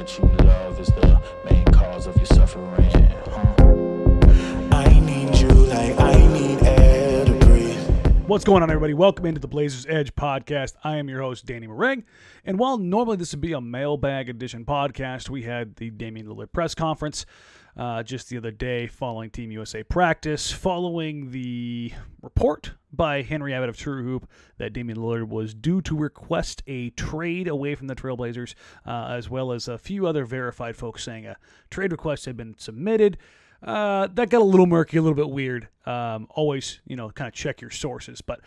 that you love is the main cause of your suffering, huh? I need you like I need air to breathe. What's going on, everybody? Welcome into the Blazers Edge podcast. I am your host, Danny Marang. And while normally this would be a mailbag edition podcast, we had the Damian Lillard press conference just the other day following Team USA practice, following the report by Henry Abbott of TrueHoop that Damian Lillard was due to request a trade away from the Trailblazers, as well as a few other verified folks saying a trade request had been submitted. That got a little murky, a little bit weird. Always, kind of check your sources. But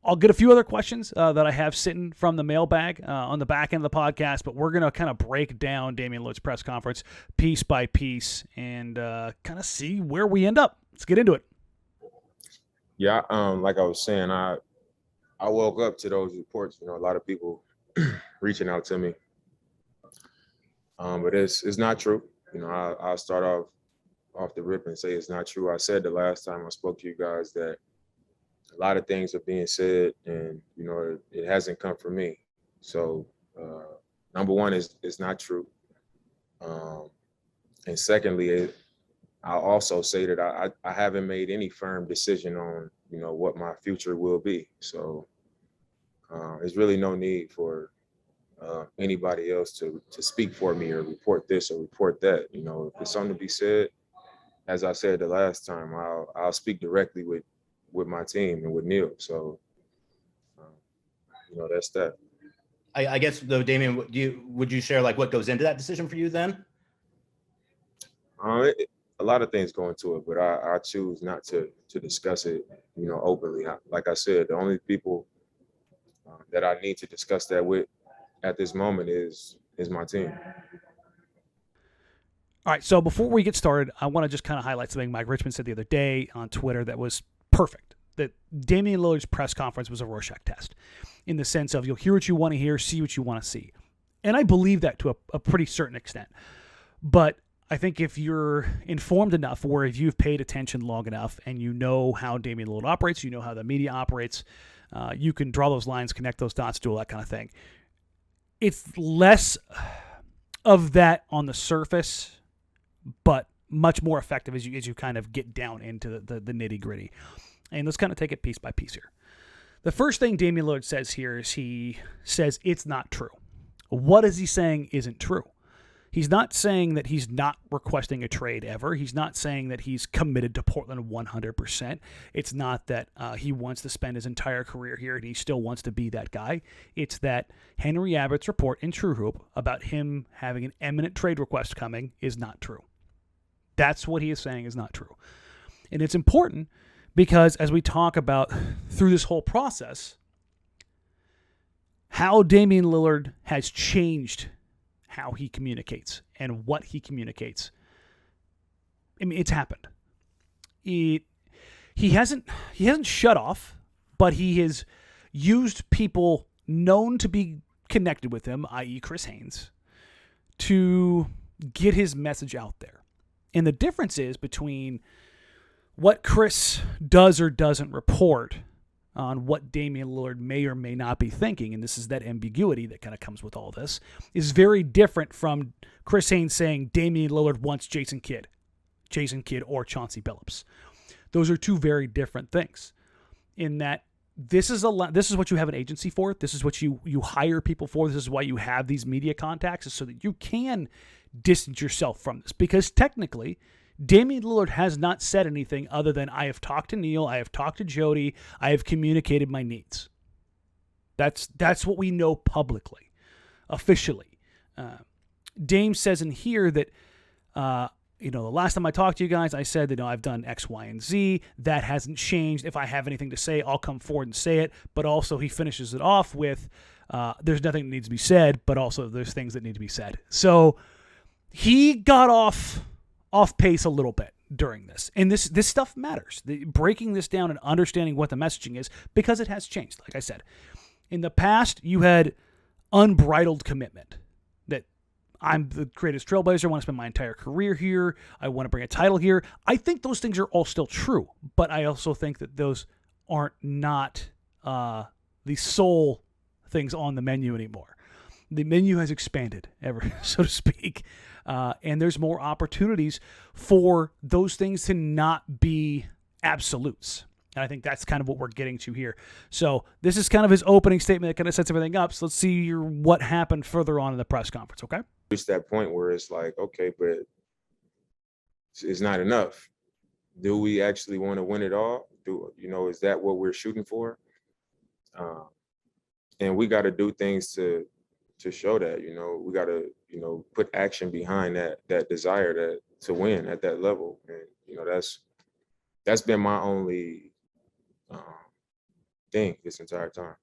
I'll get a few other questions that I have sitting from the mailbag on the back end of the podcast. But we're going to kind of break down Damian Lillard's press conference piece by piece and kind of see where we end up. Let's get into it. Yeah, like I was saying, I woke up to those reports. A lot of people reaching out to me. But it's not true. I'll start off the rip and say it's not true. I said the last time I spoke to you guys that a lot of things are being said and, it hasn't come from me. So number one is it's not true. And secondly, I'll also say that I haven't made any firm decision on, what my future will be. So there's really no need for anybody else to speak for me or report this or report that. If there's something to be said, as I said the last time, I'll speak directly with my team and with Neil. So, that's that. I guess though, Damian, would you share like what goes into that decision for you then? A lot of things go into it, but I choose not to discuss it, openly. Like I said, the only people that I need to discuss that with at this moment is my team. All right, so before we get started, I want to just kind of highlight something Mike Richmond said the other day on Twitter that was perfect. That Damian Lillard's press conference was a Rorschach test in the sense of you'll hear what you want to hear, see what you want to see. And I believe that to a pretty certain extent. But I think if you're informed enough or if you've paid attention long enough and you know how Damian Lillard operates, you know how the media operates, you can draw those lines, connect those dots, do all that kind of thing. It's less of that on the surface, but much more effective as you kind of get down into the nitty-gritty. And let's kind of take it piece by piece here. The first thing Damian Lillard says here is he says it's not true. What is he saying isn't true? He's not saying that he's not requesting a trade ever. He's not saying that he's committed to Portland 100%. It's not that he wants to spend his entire career here and he still wants to be that guy. It's that Henry Abbott's report in TrueHoop about him having an imminent trade request coming is not true. That's what he is saying is not true. And it's important because as we talk about through this whole process, how Damian Lillard has changed how he communicates and what he communicates. I mean, it's happened. He hasn't shut off, but he has used people known to be connected with him, i.e. Chris Haynes, to get his message out there. And the difference is between what Chris does or doesn't report on what Damian Lillard may or may not be thinking, and this is that ambiguity that kind of comes with all this, is very different from Chris Haynes saying Damian Lillard wants Jason Kidd or Chauncey Billups. Those are two very different things in that this is what you have an agency for. This is what you hire people for. This is why you have these media contacts, is so that you can distance yourself from this. Because technically, Damian Lillard has not said anything other than I have talked to Neil, I have talked to Jody, I have communicated my needs. That's what we know publicly, officially. Dame says in here that, the last time I talked to you guys, I said that I've done X, Y, and Z. That hasn't changed. If I have anything to say, I'll come forward and say it. But also he finishes it off with, there's nothing that needs to be said, but also there's things that need to be said. So he got off pace a little bit during this. And this stuff matters. Breaking this down and understanding what the messaging is, because it has changed. Like I said, in the past, you had unbridled commitment that I'm the greatest Trailblazer. I want to spend my entire career here. I want to bring a title here. I think those things are all still true, but I also think that those aren't not the sole things on the menu anymore. The menu has expanded, ever so to speak, and there's more opportunities for those things to not be absolutes. And I think that's kind of what we're getting to here. So this is kind of his opening statement that kind of sets everything up. So let's see what happened further on in the press conference, okay? It's that point where it's like, okay, but it's not enough. Do we actually want to win it all? Is that what we're shooting for? And we got to do things to show that. We got to put action behind that desire to win at that level. And that's been my only thing this entire time.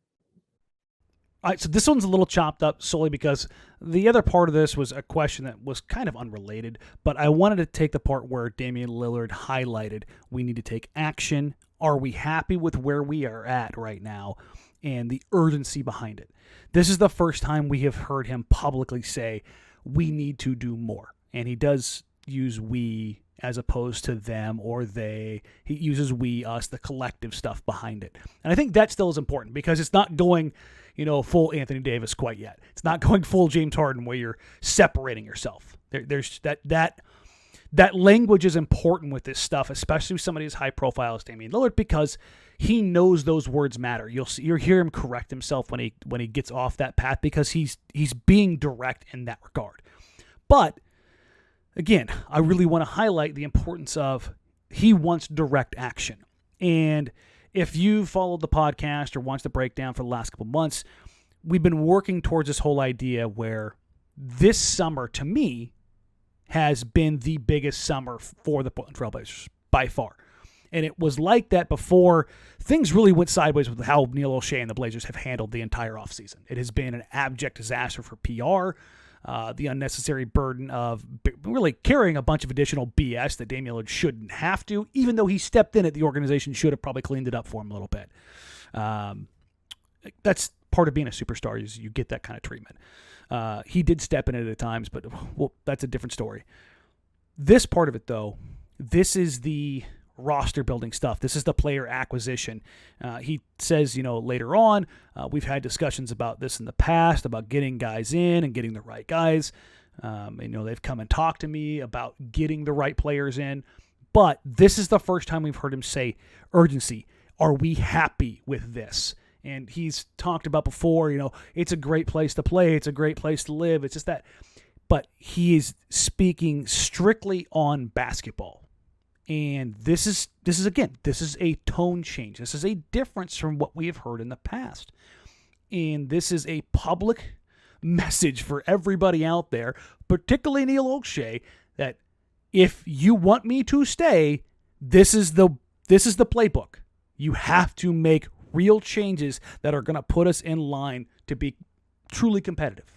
All right, so this one's a little chopped up solely because the other part of this was a question that was kind of unrelated, but I wanted to take the part where Damian Lillard highlighted we need to take action. Are we happy with where we are at right now and the urgency behind it? This is the first time we have heard him publicly say we need to do more. And he does use we as opposed to them or they. He uses we, us, the collective stuff behind it. And I think that still is important because it's not going, full Anthony Davis quite yet. It's not going full James Harden where you're separating yourself. There's that language is important with this stuff, especially with somebody as high profile as Damian Lillard, because he knows those words matter. You'll hear him correct himself when he gets off that path because he's being direct in that regard. But again, I really want to highlight the importance of he wants direct action. And if you followed the podcast or watched the breakdown for the last couple months, we've been working towards this whole idea where this summer, to me, has been the biggest summer for the Portland Trail Blazers by far. And it was like that before things really went sideways with how Neil O'Shea and the Blazers have handled the entire offseason. It has been an abject disaster for PR. The unnecessary burden of really carrying a bunch of additional BS that Damian Lillard shouldn't have to, even though he stepped in it, the organization should have probably cleaned it up for him a little bit. That's part of being a superstar is you get that kind of treatment. He did step in it at times, but that's a different story. This part of it, though, this is the roster building stuff. This is the player acquisition. He says, later on, we've had discussions about this in the past, about getting guys in and getting the right guys. They've come and talked to me about getting the right players in. But this is the first time we've heard him say urgency. Are we happy with this? And he's talked about before, it's a great place to play. It's a great place to live. It's just that. But he is speaking strictly on basketball. And this is a tone change. This is a difference from what we have heard in the past. And this is a public message for everybody out there, particularly Neil O'Shea, that if you want me to stay, this is the playbook. You have to make real changes that are going to put us in line to be truly competitive.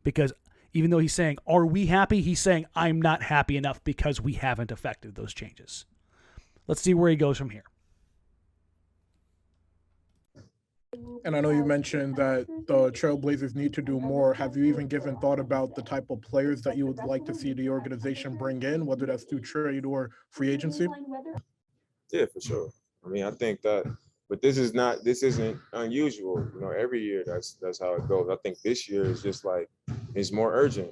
Because even though he's saying, are we happy? He's saying, I'm not happy enough because we haven't affected those changes. Let's see where he goes from here. And I know you mentioned that the Trailblazers need to do more. Have you even given thought about the type of players that you would like to see the organization bring in, whether that's through trade or free agency? Yeah, for sure. I mean, I think that, but this isn't unusual. Every year that's how it goes. I think this year is just like, it's more urgent.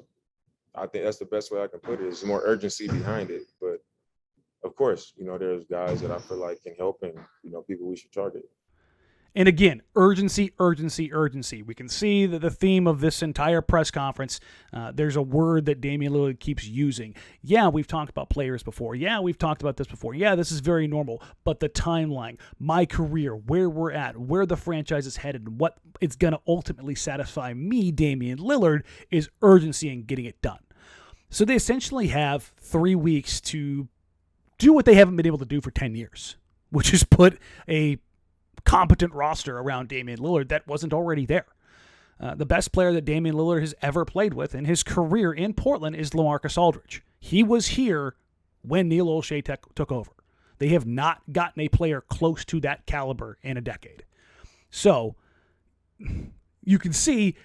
I think that's the best way I can put it. There's more urgency behind it. But of course, there's guys that I feel like can help and, people we should target. And again, urgency, urgency, urgency. We can see that the theme of this entire press conference, there's a word that Damian Lillard keeps using. Yeah, we've talked about players before. Yeah, we've talked about this before. Yeah, this is very normal. But the timeline, my career, where we're at, where the franchise is headed, and what it's going to ultimately satisfy me, Damian Lillard, is urgency in getting it done. So they essentially have 3 weeks to do what they haven't been able to do for 10 years, which is put a competent roster around Damian Lillard that wasn't already there. The best player that Damian Lillard has ever played with in his career in Portland is LaMarcus Aldridge. He was here when Neil O'Shea took over. They have not gotten a player close to that caliber in a decade. So you can see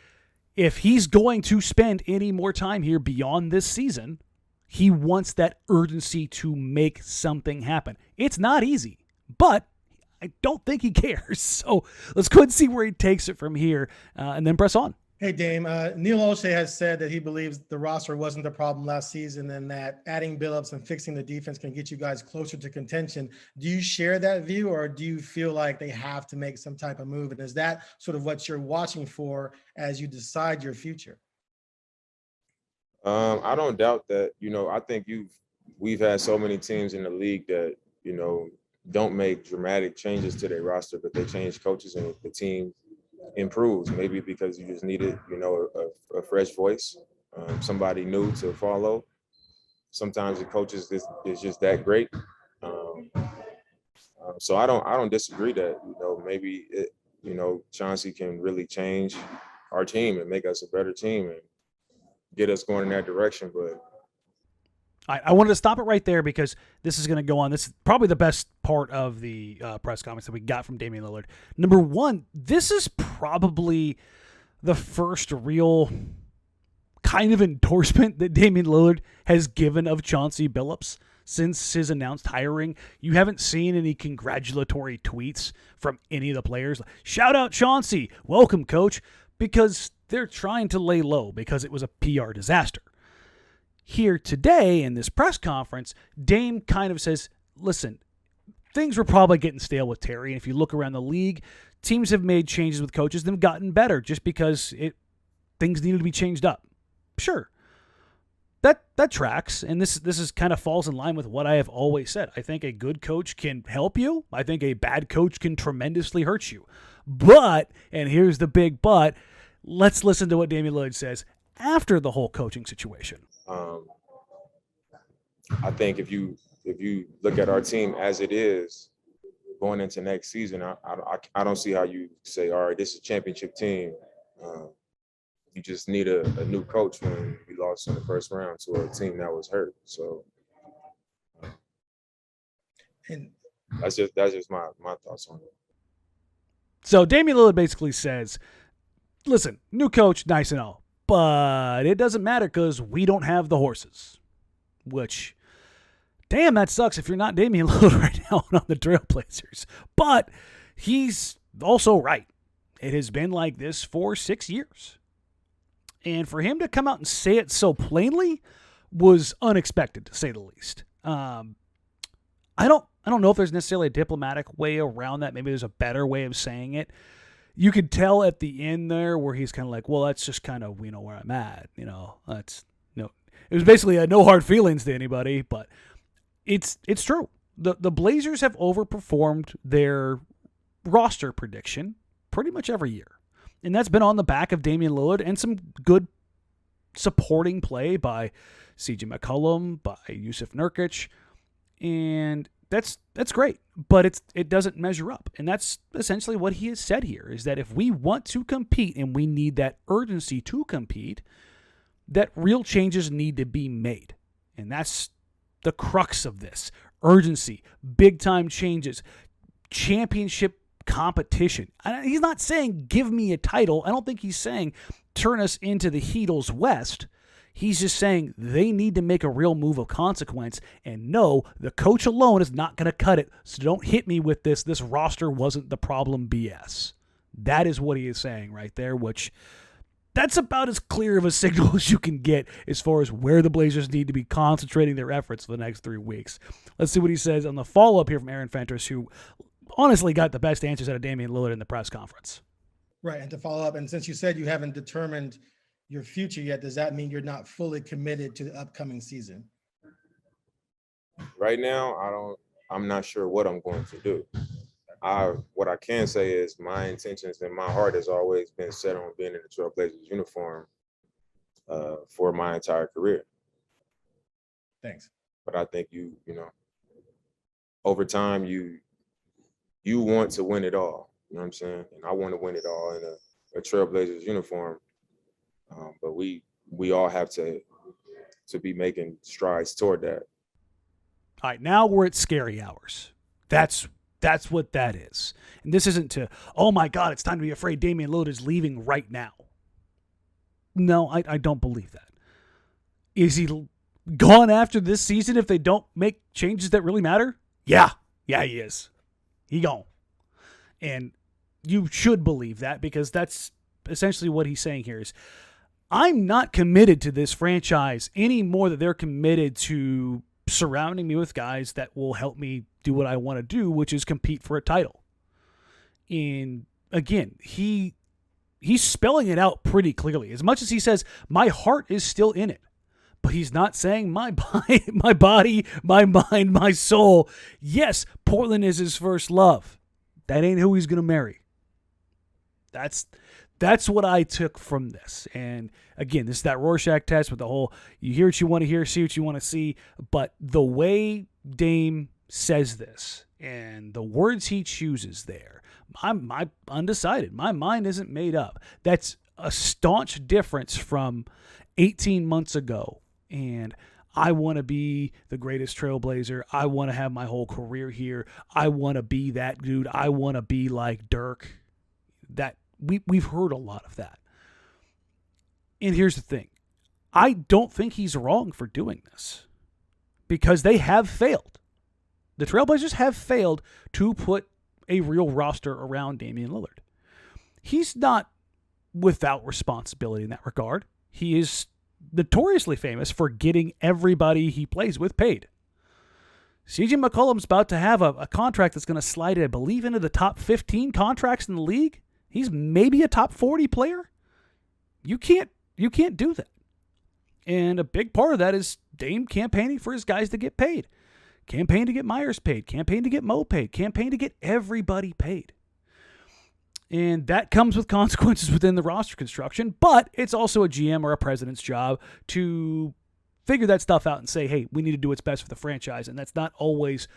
if he's going to spend any more time here beyond this season, he wants that urgency to make something happen. It's not easy, but I don't think he cares. So let's go ahead and see where he takes it from here and then press on. Hey, Dame. Neil Olshey has said that he believes the roster wasn't the problem last season and that adding Billups and fixing the defense can get you guys closer to contention. Do you share that view, or do you feel like they have to make some type of move? And is that sort of what you're watching for as you decide your future? I don't doubt that. I think we've had so many teams in the league that, don't make dramatic changes to their roster, but they change coaches and the team improves, maybe because you just needed, a fresh voice, somebody new to follow. Sometimes the coach is just that great. So I don't disagree that, maybe Chauncey can really change our team and make us a better team and get us going in that direction. But I wanted to stop it right there because this is going to go on. This is probably the best part of the press conference that we got from Damian Lillard. Number one, this is probably the first real kind of endorsement that Damian Lillard has given of Chauncey Billups since his announced hiring. You haven't seen any congratulatory tweets from any of the players. Shout out Chauncey, welcome coach, because they're trying to lay low because it was a PR disaster. Here today in this press conference, Dame kind of says, listen, things were probably getting stale with Terry. And if you look around the league, teams have made changes with coaches and have gotten better just because things needed to be changed up. Sure. That tracks. And this is kind of falls in line with what I have always said. I think a good coach can help you. I think a bad coach can tremendously hurt you. But, and here's the big but, let's listen to what Damian Lillard says after the whole coaching situation. I think if you look at our team as it is going into next season, I don't see how you say, all right, this is a championship team. You just need a new coach when we lost in the first round to a team that was hurt. So And that's just my thoughts on it. So Damian Lillard basically says, listen, new coach, nice and all, but it doesn't matter because we don't have the horses. Which, damn, that sucks if you're not Damian Lillard right now on the Trailblazers. But he's also right. It has been like this for 6 years. And for him to come out and say it so plainly was unexpected, to say the least. I don't know if there's necessarily a diplomatic way around that. Maybe there's a better way of saying it. You could tell at the end there where he's kind of like, well, that's just kind of, where I'm at. It was basically no hard feelings to anybody, but it's true. The Blazers have overperformed their roster prediction pretty much every year. And that's been on the back of Damian Lillard and some good supporting play by C.J. McCollum, by Yusuf Nurkic. And that's great, but it doesn't measure up. And that's essentially what he has said here, is that if we want to compete and we need that urgency to compete, that real changes need to be made. And that's the crux of this. Urgency, big-time changes, championship competition. He's not saying, give me a title. I don't think he's saying, turn us into the Heatles West. He's just saying they need to make a real move of consequence. And no, the coach alone is not going to cut it. So don't hit me with this roster wasn't the problem BS. That is what he is saying right there, which that's about as clear of a signal as you can get as far as where the Blazers need to be concentrating their efforts for the next 3 weeks. Let's see what he says on the follow-up here from Aaron Fentress, who honestly got the best answers out of Damian Lillard in the press conference. right. And to follow up, and since you said you haven't determined your future yet, does that mean you're not fully committed to the upcoming season? Right now, I'm not sure what I'm going to do. What I can say is my intentions and my heart has always been set on being in the Trailblazers uniform for my entire career. Thanks. But I think over time you want to win it all. You know what I'm saying? And I want to win it all in a Trailblazers uniform. But we all have to be making strides toward that. All right, now we're at scary hours. That's what that is. And this isn't to, oh my God, it's time to be afraid Damian Lillard is leaving right now. No, I don't believe that. Is he gone after this season if they don't make changes that really matter? Yeah, he is. He gone. And you should believe that because that's essentially what he's saying here is, I'm not committed to this franchise any more than they're committed to surrounding me with guys that will help me do what I want to do, which is compete for a title. And again, he's spelling it out pretty clearly. As much as he says, my heart is still in it, but he's not saying my body, my mind, my soul. Yes, Portland is his first love. That ain't who he's going to marry. That's what I took from this. And again, this is that Rorschach test with the whole, you hear what you want to hear, see what you want to see. But the way Dame says this and the words he chooses there, I'm undecided. My mind isn't made up. That's a staunch difference from 18 months ago. And I want to be the greatest trailblazer. I want to have my whole career here. I want to be that dude. I want to be like Dirk. That we've heard a lot of that. And here's the thing. I don't think he's wrong for doing this because they have failed. The Trailblazers have failed to put a real roster around Damian Lillard. He's not without responsibility in that regard. He is notoriously famous for getting everybody he plays with paid. CJ McCollum's about to have a contract that's going to slide, I believe, into the top 15 contracts in the league. He's maybe a top 40 player. You can't do that. And a big part of that is Dame campaigning for his guys to get paid. Campaign to get Myers paid. Campaign to get Mo paid. Campaign to get everybody paid. And that comes with consequences within the roster construction, but it's also a GM or a president's job to figure that stuff out and say, hey, we need to do what's best for the franchise. And that's not always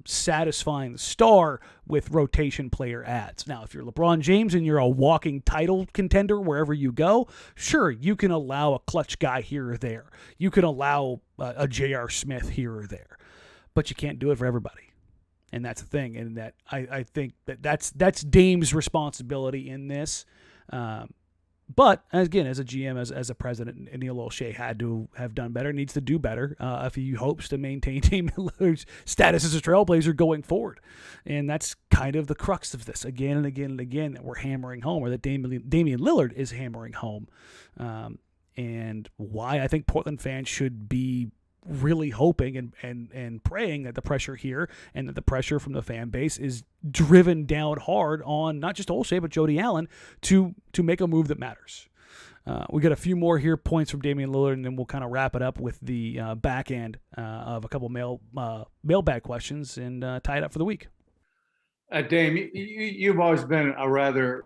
satisfying the star with rotation player ads. Now, if you're LeBron James and you're a walking title contender wherever you go, sure, you can allow a clutch guy here or there. You can allow a J.R. Smith here or there. But you can't do it for everybody. And that's the thing. And that I think that's Dame's responsibility in this. But again, as a GM, as a president, Neil Olshey had to have done better, needs to do better if he hopes to maintain Damian Lillard's status as a Trailblazer going forward. And that's kind of the crux of this again and again and again that we're hammering home, or that Damian Lillard is hammering home. And why I think Portland fans should be really hoping and praying that the pressure here and that the pressure from the fan base is driven down hard on not just Olshey but Jody Allen to make a move that matters. We got a few more here points from Damian Lillard, and then we'll kind of wrap it up with the back end of a couple mailbag questions and tie it up for the week. Dame, you've always been a rather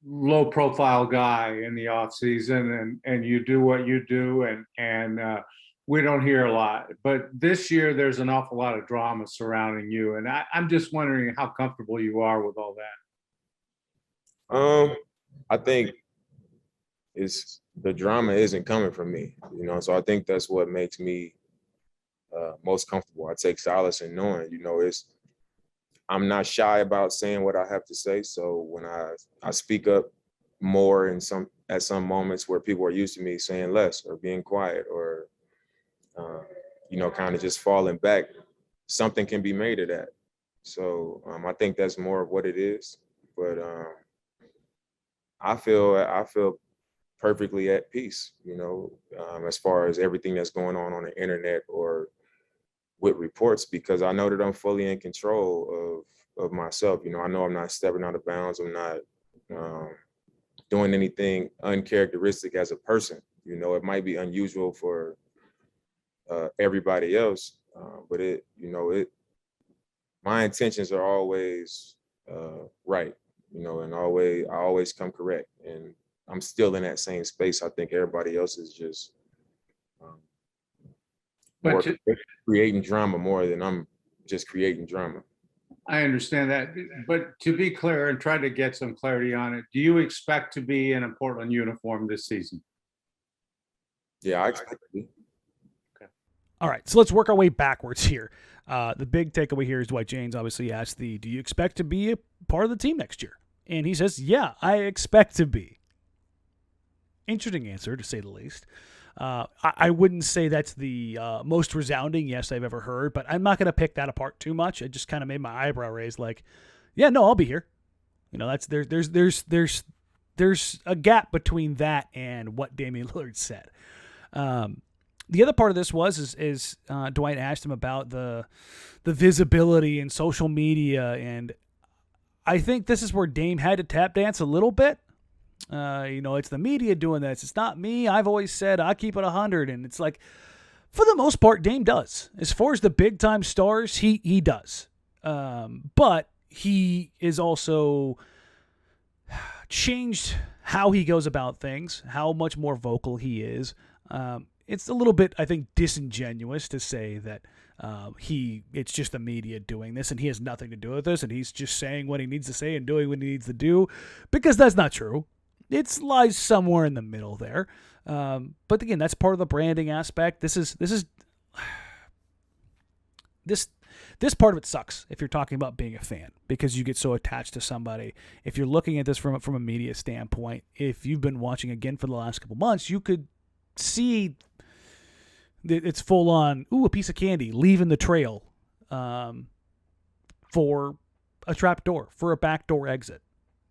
low-profile guy in the offseason, and you do what you do, and we don't hear a lot. But this year, there's an awful lot of drama surrounding you, and I'm just wondering how comfortable you are with all that. I think the drama isn't coming from me, so I think that's what makes me most comfortable. I take solace in knowing, I'm not shy about saying what I have to say. So when I speak up more at some moments where people are used to me saying less or being quiet or kind of just falling back, something can be made of that. So I think that's more of what it is. But I feel perfectly at peace, as far as everything that's going on the internet or with reports, because I know that I'm fully in control of myself. I know I'm not stepping out of bounds. I'm not doing anything uncharacteristic as a person. It might be unusual for everybody else, but my intentions are always right, and I always come correct, and I'm still in that same space. I think everybody else is just creating drama more than I'm just creating drama. I understand that, but to be clear and try to get some clarity on it, do you expect to be in a Portland uniform this season? Yeah, I expect to be. All right, so let's work our way backwards here. The big takeaway here is Dwight James obviously asked do you expect to be a part of the team next year? And he says, yeah, I expect to be. Interesting answer, to say the least. I wouldn't say that's the most resounding yes I've ever heard, but I'm not going to pick that apart too much. It just kind of made my eyebrow raise like, yeah, no, I'll be here. There's there's a gap between that and what Damian Lillard said. The other part of this is Dwight asked him about the visibility and social media, and I think this is where Dame had to tap dance a little bit. It's the media doing this. It's not me. I've always said I keep it 100, and it's like, for the most part, Dame does. As far as the big time stars, he does. But he is also changed how he goes about things, how much more vocal he is. It's a little bit, I think, disingenuous to say that it's just the media doing this and he has nothing to do with this and he's just saying what he needs to say and doing what he needs to do, because that's not true. It lies somewhere in the middle there. But again, that's part of the branding aspect. This part of it sucks if you're talking about being a fan, because you get so attached to somebody. If you're looking at this from a media standpoint, if you've been watching again for the last couple months, you could see that it's full on, a piece of candy leaving the trail for a trap door, for a backdoor exit.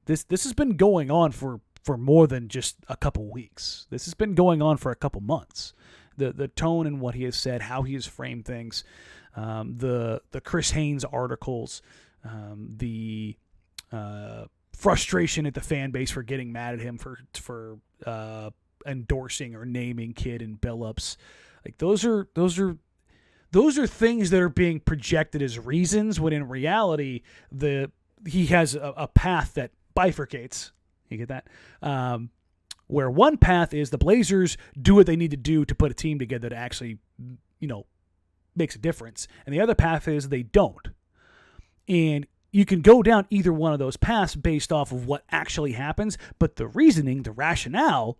This has been going on for more than just a couple weeks. This has been going on for a couple months. The tone and what he has said, how he has framed things, the Chris Haynes articles, the frustration at the fan base for getting mad at him for endorsing or naming Kidd and Billups. Like those are things that are being projected as reasons, when in reality he has a path that bifurcates. You get that? Where one path is the Blazers do what they need to do to put a team together that actually, makes a difference. And the other path is they don't. And you can go down either one of those paths based off of what actually happens, but the reasoning, the rationale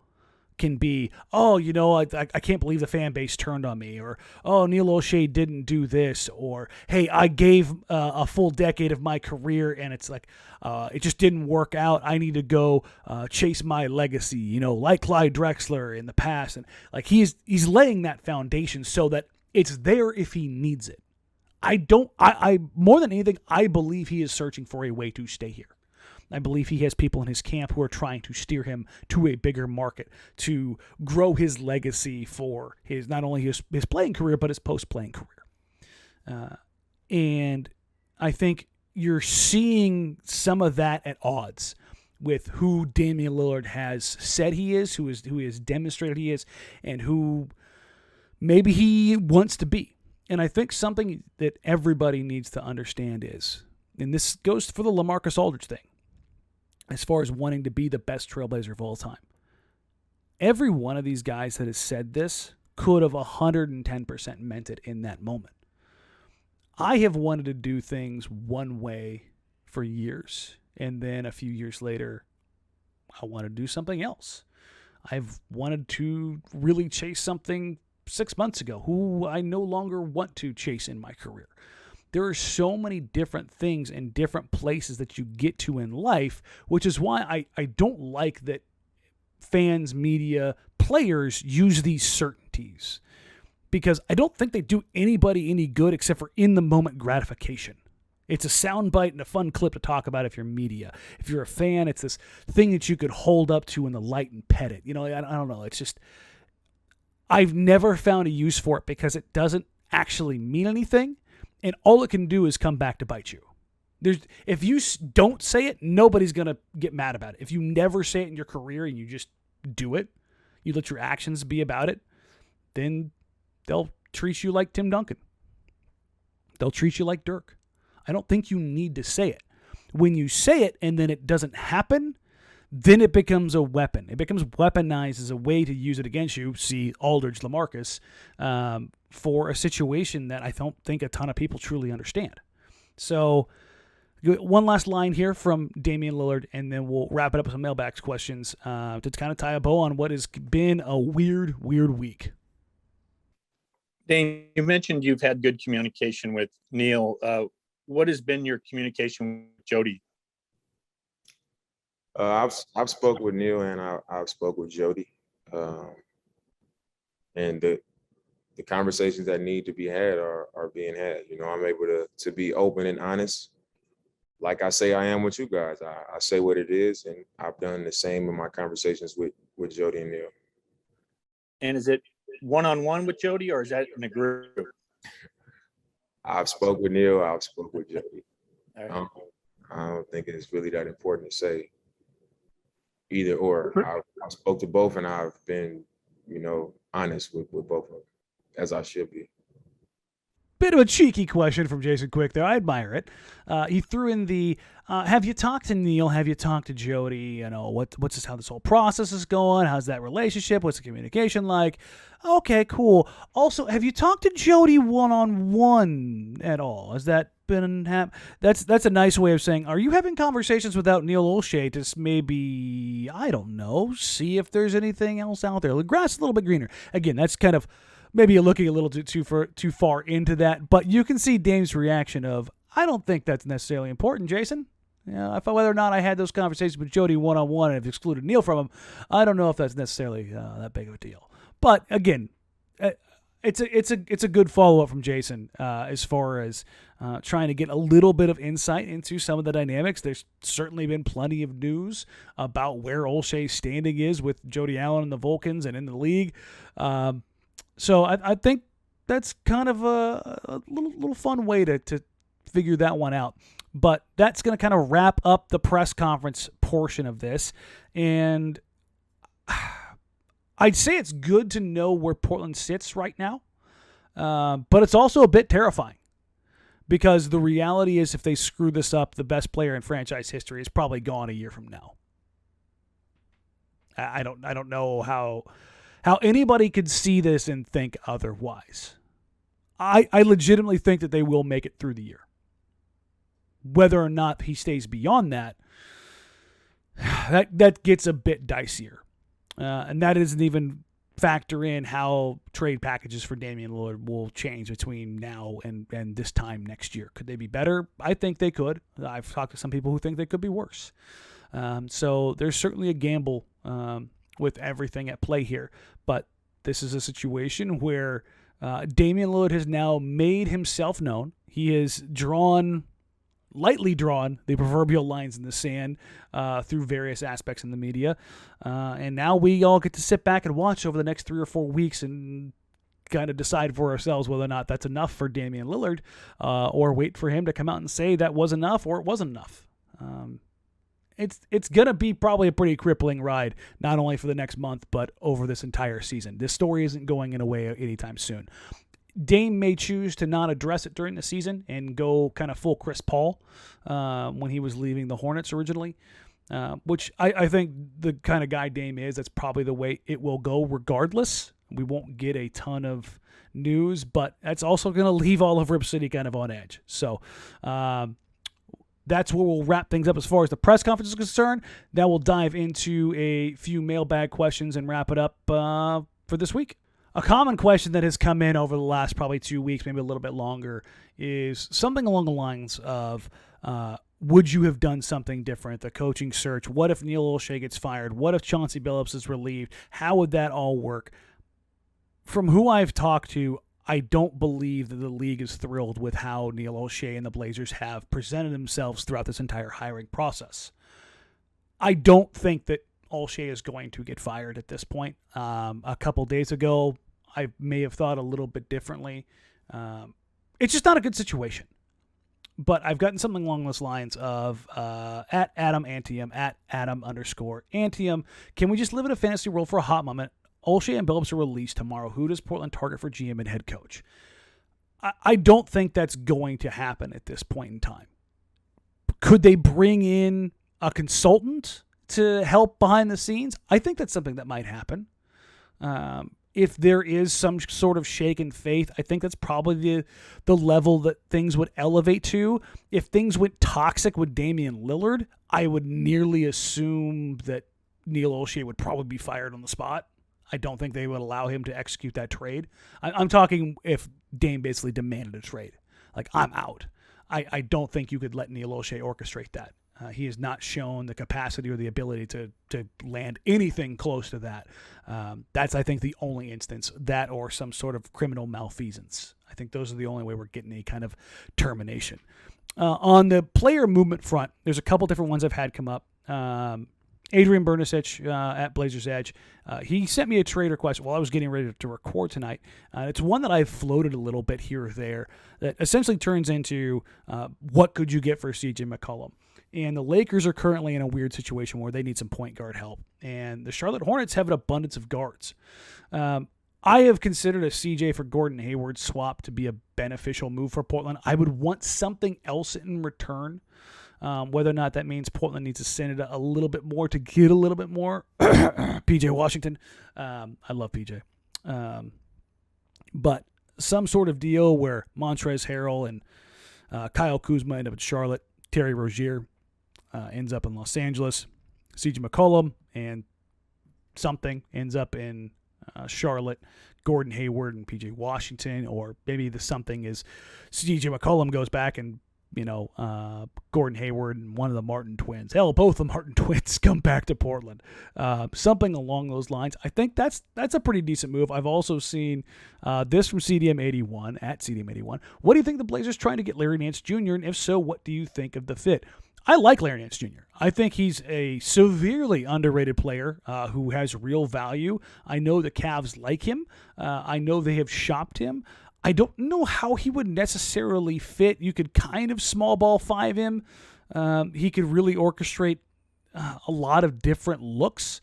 can be, I can't believe the fan base turned on me, or, Neil O'Shea didn't do this, or, hey, I gave a full decade of my career and it's like, it just didn't work out. I need to go chase my legacy, like Clyde Drexler in the past. And like he's laying that foundation so that it's there if he needs it. I more than anything, I believe he is searching for a way to stay here. I believe he has people in his camp who are trying to steer him to a bigger market, to grow his legacy for his not only his playing career, but his post-playing career. And I think you're seeing some of that at odds with who Damian Lillard has said he is, who he has demonstrated he is, and who maybe he wants to be. And I think something that everybody needs to understand is, and this goes for the LaMarcus Aldridge thing, as far as wanting to be the best Trailblazer of all time. Every one of these guys that has said this could have 110% meant it in that moment. I have wanted to do things one way for years, and then a few years later, I want to do something else. I've wanted to really chase something 6 months ago, who I no longer want to chase in my career. There are so many different things and different places that you get to in life, which is why I don't like that fans, media, players use these certainties, because I don't think they do anybody any good except for in the moment gratification. It's a soundbite and a fun clip to talk about if you're media. If you're a fan, it's this thing that you could hold up to in the light and pet it. I don't know. It's just, I've never found a use for it because it doesn't actually mean anything. And all it can do is come back to bite you. If you don't say it, nobody's going to get mad about it. If you never say it in your career and you just do it, you let your actions be about it, then they'll treat you like Tim Duncan. They'll treat you like Dirk. I don't think you need to say it. When you say it and then it doesn't happen, then it becomes a weapon. It becomes weaponized as a way to use it against you. See Aldridge, LaMarcus, for a situation that I don't think a ton of people truly understand. So one last line here from Damian Lillard, and then we'll wrap it up with some mailbags questions to kind of tie a bow on what has been a weird week. Dane, you mentioned you've had good communication with Neil. What has been your communication with Jody? I've spoke with Neil and I've spoke with Jody, and the conversations that need to be had are being had. I'm able to be open and honest like I say, I am with you guys. I say what it is, and I've done the same in my conversations with Jody and Neil. And is it one-on-one with Jody, or is that in a group? I've spoke with Neil. I've spoke with Jody. All right. I don't think it's really that important to say either or. I spoke to both, and I've been, honest with both of them, as I should be. Bit of a cheeky question from Jason Quick there. I admire it. He threw in the, have you talked to Neil? Have you talked to Jody? What's how this whole process is going? How's that relationship? What's the communication like? Okay, cool. Also, have you talked to Jody one-on-one at all? Has that been That's a nice way of saying, are you having conversations without Neil Olshey to maybe, I don't know, see if there's anything else out there? The grass is a little bit greener. Again, that's kind of, maybe you're looking a little too far into that, but you can see Dame's reaction of, I don't think that's necessarily important, Jason. Whether or not I had those conversations with Jody one-on-one and have excluded Neil from him, I don't know if that's necessarily that big of a deal. But again, it's a good follow-up from Jason as far as trying to get a little bit of insight into some of the dynamics. There's certainly been plenty of news about where Olshey's standing is with Jody Allen and the Vulcans and in the league. So I think that's kind of a little fun way to figure that one out. But that's going to kind of wrap up the press conference portion of this. And I'd say it's good to know where Portland sits right now. But it's also a bit terrifying. Because the reality is, if they screw this up, the best player in franchise history is probably gone a year from now. I don't know how anybody could see this and think otherwise. I legitimately think that they will make it through the year. Whether or not he stays beyond that gets a bit dicier. And that doesn't even factor in how trade packages for Damian Lillard will change between now and this time next year. Could they be better? I think they could. I've talked to some people who think they could be worse. So there's certainly a gamble with everything at play here. But this is a situation where Damian Lillard has now made himself known. He has lightly drawn the proverbial lines in the sand through various aspects in the media. And now we all get to sit back and watch over the next 3 or 4 weeks and kind of decide for ourselves whether or not that's enough for Damian Lillard or wait for him to come out and say that was enough or it wasn't enough. It's going to be probably a pretty crippling ride, not only for the next month, but over this entire season. This story isn't going away anytime soon. Dame may choose to not address it during the season and go kind of full Chris Paul when he was leaving the Hornets originally, which I think the kind of guy Dame is, that's probably the way it will go regardless. We won't get a ton of news, but that's also going to leave all of Rip City kind of on edge. So that's where we'll wrap things up as far as the press conference is concerned. Now we'll dive into a few mailbag questions and wrap it up for this week. A common question that has come in over the last probably 2 weeks, maybe a little bit longer, is something along the lines of, would you have done something different? The coaching search. What if Neil Olshey gets fired? What if Chauncey Billups is relieved? How would that all work? From who I've talked to, I don't believe that the league is thrilled with how Neil Olshey and the Blazers have presented themselves throughout this entire hiring process. I don't think that Olshey is going to get fired at this point. A couple days ago, I may have thought a little bit differently. It's just not a good situation. But I've gotten something along those lines of at Adam Antium, at Adam_Antium. Can we just live in a fantasy world for a hot moment? Olshey and Billups are released tomorrow. Who does Portland target for GM and head coach? I don't think that's going to happen at this point in time. Could they bring in a consultant to help behind the scenes? I think that's something that might happen. If there is some sort of shaken faith, I think that's probably the level that things would elevate to. If things went toxic with Damian Lillard, I would nearly assume that Neil Olshey would probably be fired on the spot. I don't think they would allow him to execute that trade. I'm talking if Dame basically demanded a trade. Like, I'm out. I don't think you could let Neil Olshey orchestrate that. He has not shown the capacity or the ability to land anything close to that. That's, I think, the only instance, that or some sort of criminal malfeasance. I think those are the only way we're getting any kind of termination. On the player movement front, there's a couple different ones I've had come up. Adrian Bernasich at Blazers Edge, he sent me a trade request while I was getting ready to record tonight. It's one that I've floated a little bit here or there that essentially turns into what could you get for CJ McCollum? And the Lakers are currently in a weird situation where they need some point guard help. And the Charlotte Hornets have an abundance of guards. I have considered a CJ for Gordon Hayward swap to be a beneficial move for Portland. I would want something else in return. Whether or not that means Portland needs to send it a little bit more to get a little bit more. PJ Washington. I love PJ. But some sort of deal where Montrezl Harrell and Kyle Kuzma end up in Charlotte. Terry Rozier ends up in Los Angeles. CJ McCollum and something ends up in Charlotte. Gordon Hayward and PJ Washington. Or maybe the something is CJ McCollum goes back and Gordon Hayward and one of the Martin twins. Hell, both the Martin twins come back to Portland. Something along those lines. I think that's a pretty decent move. I've also seen this from CDM81 at CDM81. What do you think the Blazers trying to get Larry Nance Jr.? And if so, what do you think of the fit? I like Larry Nance Jr. I think he's a severely underrated player who has real value. I know the Cavs like him. I know they have shopped him. I don't know how he would necessarily fit. You could kind of small ball five him. He could really orchestrate a lot of different looks,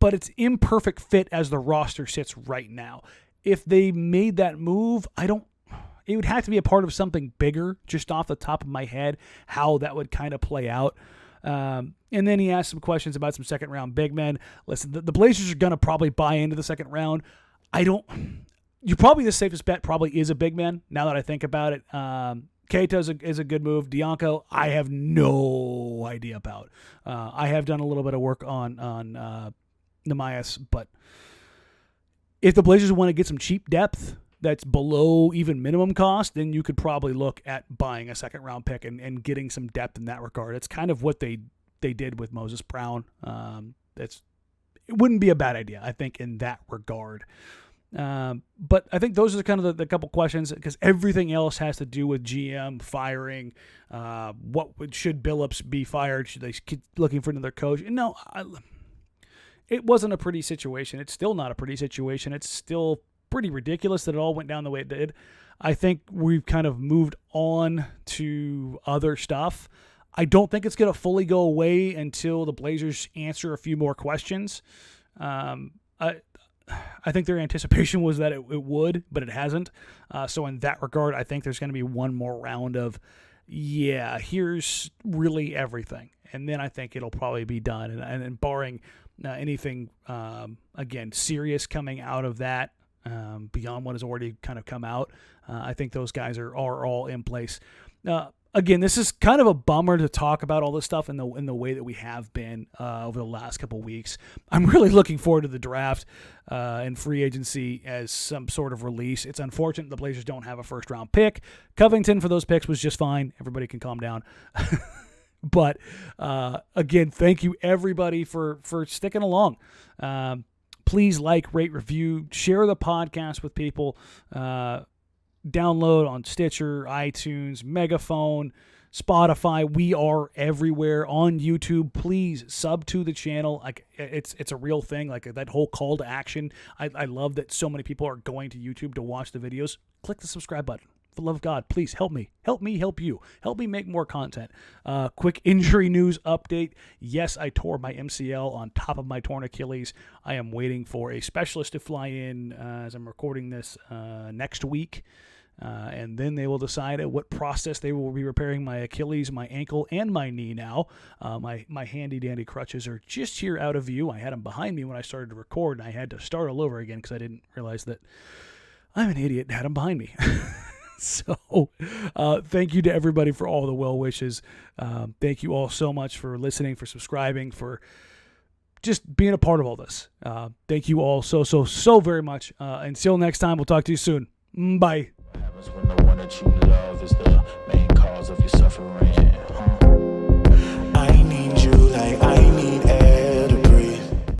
but it's imperfect fit as the roster sits right now. If they made that move, it would have to be a part of something bigger, just off the top of my head, how that would kind of play out. And then he asked some questions about some second round big men. Listen, the Blazers are going to probably buy into the second round. You're probably the safest bet probably is a big man, now that I think about it. Keita is a good move. Dianco, I have no idea about. I have done a little bit of work on Nemias, but if the Blazers want to get some cheap depth that's below even minimum cost, then you could probably look at buying a second-round pick and getting some depth in that regard. It's kind of what they did with Moses Brown. It wouldn't be a bad idea, I think, in that regard. But I think those are kind of the couple questions, because everything else has to do with GM firing. Should Billups be fired? Should they keep looking for another coach? No, it wasn't a pretty situation. It's still not a pretty situation. It's still pretty ridiculous that it all went down the way it did. I think we've kind of moved on to other stuff. I don't think it's going to fully go away until the Blazers answer a few more questions. I think their anticipation was that it would, but it hasn't. So in that regard, I think there's going to be one more round of, here's really everything. And then I think it'll probably be done. And barring anything, again, serious coming out of that, beyond what has already kind of come out, I think those guys are all in place. Again, this is kind of a bummer to talk about all this stuff in the way that we have been over the last couple of weeks. I'm really looking forward to the draft and free agency as some sort of release. It's unfortunate the Blazers don't have a first-round pick. Covington for those picks was just fine. Everybody can calm down. But, again, thank you, everybody, for sticking along. Please like, rate, review, share the podcast with people. Download on Stitcher, iTunes, Megaphone, Spotify. We are everywhere. On YouTube, please sub to the channel. Like, it's a real thing. Like, that whole call to action. I love that so many people are going to YouTube to watch the videos. Click the subscribe button. For the love of God, please help me. Help me help you. Help me make more content. Quick injury news update. Yes, I tore my MCL on top of my torn Achilles. I am waiting for a specialist to fly in as I'm recording this next week. And then they will decide at what process they will be repairing my Achilles, my ankle, and my knee now. My handy-dandy crutches are just here out of view. I had them behind me when I started to record, and I had to start all over again because I didn't realize that I'm an idiot and had them behind me. So thank you to everybody for all the well wishes. Thank you all so much for listening, for subscribing, for just being a part of all this. Thank you all so very much. Until next time, we'll talk to you soon. Bye. Happens when the one that you love is the main cause of your suffering.